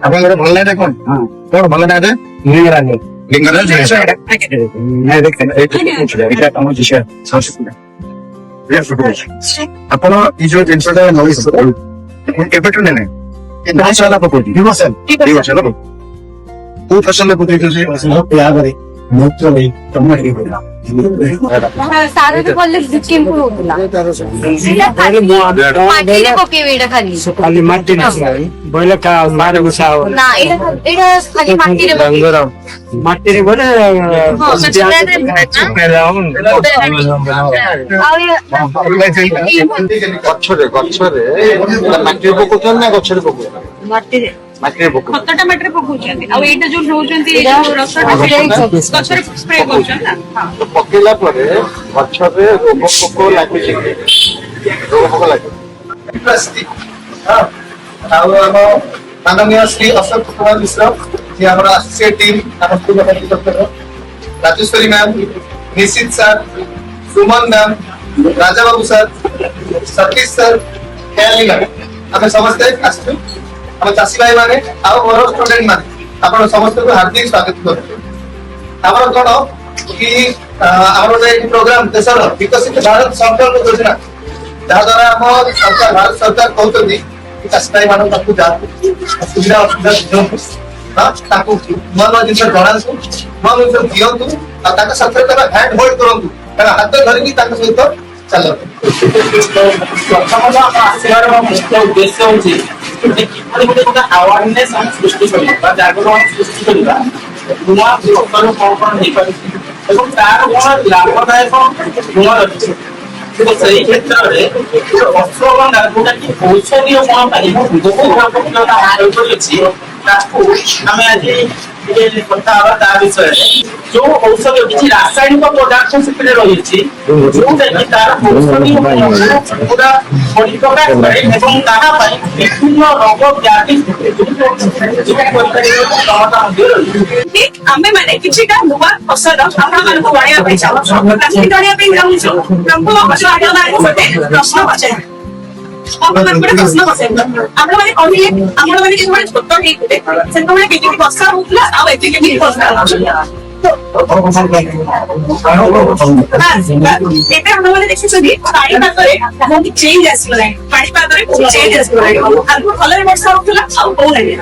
ଆପଣଙ୍କର ଭଲ ନାହିଁ କଣ? କଣ ଭଲ ନାହିଁ? ଲିଙ୍ଗରାଜ ଆପଣ ଏଇ ଯୋଉ ଜିନିଷଟା କେବେଠୁ ନେଲେ? ପକଉଛି 2 ବର୍ଷ ହେଲା। କୋଉ ଫସଲ ପକେଇଛନ୍ତି? ସାର ବି କଲେ କେମିତି ହଉଥିଲା ମାଟିରେ ପକେଇବେ ଏଇଟା ଖାଲି ମାଟି ନା ଏଇଟା ଖାଲି ମାଟିରେ ମାଟିରେ ବୋଲେ ଗଛରେ ମାଟିରେ ପକଉଛନ୍ତି ନା ଗଛରେ ପକଉଛନ୍ତି? ମାଟିରେ ଖତଟା ମାଟିରେ ପକଉଛନ୍ତି ଆଉ ଏଇଟା ଯୋଉ ନଉଛନ୍ତି ରସଟା ଗଛରେ ସ୍ପ୍ରେ କରୁଛନ୍ତି ନା। ପକେଇଲା ପରେ ଗଛରେ ରୋଗ ପୋକ ଲାଗୁଛି, ରୋଗ ପୋକ ଲାଗୁଛି। ଆଉ ଆମ ମାନନୀୟ ଶ୍ରୀ ଅଶୋକ କୁମାର ମିଶ୍ର ଯିଏ ଆମର ଆସୋସିଏଟ ଟିମ୍ ଆମ school Rajeshwari ma'am, Nishit sir, Suman ma'am, Rajababu sir, Satish sir, Kheyali ma'am, ଆମେ ସମସ୍ତେ ଆସିଛୁ। ଆମ ଚାଷୀ ଭାଇ ମାନେ ଆଉ ମୋର ଷ୍ଟୁଡେଣ୍ଟ ମାନେ ଆପଣ ସମସ୍ତଙ୍କୁ ହାର୍ଦ୍ଦିକ ସ୍ୱାଗତ କରୁଛୁ। ଆମର କଣ କି ଆମର ଗୋଟେ ପ୍ରୋଗ୍ରାମ ଦେଶର ବିକଶିତ ଭାରତ ସଂକଳ୍ପ ଯୋଜନା, ଯାହା ଦ୍ୱାରା ଆମ ସରକାର ଭାରତ ସରକାର କହୁଛନ୍ତି ଚାଷୀ ଭାଇ ମାନଙ୍କ ପାଖକୁ ଯାଆନ୍ତୁ, ସୁବିଧା ଅସୁବିଧା ଦିଅନ୍ତୁ, ତାଙ୍କୁ ନୂଆ ନୂଆ ଜିନିଷ ଜଣାନ୍ତୁ, ନୂଆ ଜିନିଷ ଦିଅନ୍ତୁ, ଆଉ ତାଙ୍କ ସାଥିରେ ତାଙ୍କ ହ୍ୟାଣ୍ଡ ହୋଲ୍ଡ କରନ୍ତୁ, ତାଙ୍କ ହାତ ଧରିକି ତାଙ୍କ ସହିତ ଚାଲନ୍ତୁ। ପ୍ରଥମତଃ ଆମ ଆସିବାର ମୁଖ୍ୟ ଉଦ୍ଦେଶ୍ୟ ହଉଛି କିଭଳି ଗୋଟେ ଆୱାରନେସ୍ ଆମେ ସୃଷ୍ଟି କରିବା ବା ଜାଗରଣ ସୃଷ୍ଟି କରିବା ନୂଆ ପ୍ରକାର କଣ କଣ ହେଇପାରୁଛି ଏବଂ ତାର କଣ ଲାଭଦାୟକ ଗୁଣ ରହିଛି। ସେଇ କ୍ଷେତ୍ରରେ ଅଶ୍ୱଗନ୍ଧା ଯୋଉଟା କି ଔଷଧୀୟ ଗୁଣ ପାଇଁ ବହୁ ଲୋକପ୍ରିୟତା ହାସଲ କରିଅଛି, ତାକୁ ଆମେ ଆଜି ଟିକେ କଥା ହେବା ତା ବିଷୟରେ। ଯୋଉ ଔଷଧ କିଛି ରାସାୟନିକ ପଦାର୍ଥ ସେଥିରେ ରହିଛି ଯୋଉଟା କି ତାର ଔଷଧୀୟ ପୁରା ପରିପ୍ରକାଶ କରେ ଏବଂ ତାହା ପାଇଁ ବିଭିନ୍ନ ରୋଗ ବ୍ୟାଧି ଆମେ ମାନେ କିଛିଟା ନୂଆ ଫସଲ ଆପଣମାନଙ୍କୁ ଗଣିବା ପାଇଁ ଚାହୁଁଛୁ, ଗଣିବା ପାଇଁ ଚାହୁଁଛୁ। ପ୍ରଶ୍ନ ପଚାରିବା ଆପଣମାନଙ୍କୁ ଗୋଟେ ପ୍ରଶ୍ନ ପଚାରିବା। ଆପଣମାନେ କହିଲେ ଆପଣମାନେ ଯେତେବେଳେ ଛୋଟ ହେଇଥିଲେ ସେତେବେଳେ କେମିତି ବର୍ଷା ହଉଥିଲା ଆଉ ଏବେ କେମିତି ବର୍ଷା ହଉଛି? ଏବେ ଆମମାନେ ଦେଖିଛନ୍ତି ପାଣିପାଗରେ ବହୁତ ଚେଞ୍ଜ ଆସିଗଲାଣି, ପାଣିପାଗରେ ବହୁତ ଚେଞ୍ଜ ଆସିଗଲାଣି। ଆଗରୁ ଭଲରେ ବର୍ଷା ହଉଥିଲା ଆଉ ହଉନାହିଁ,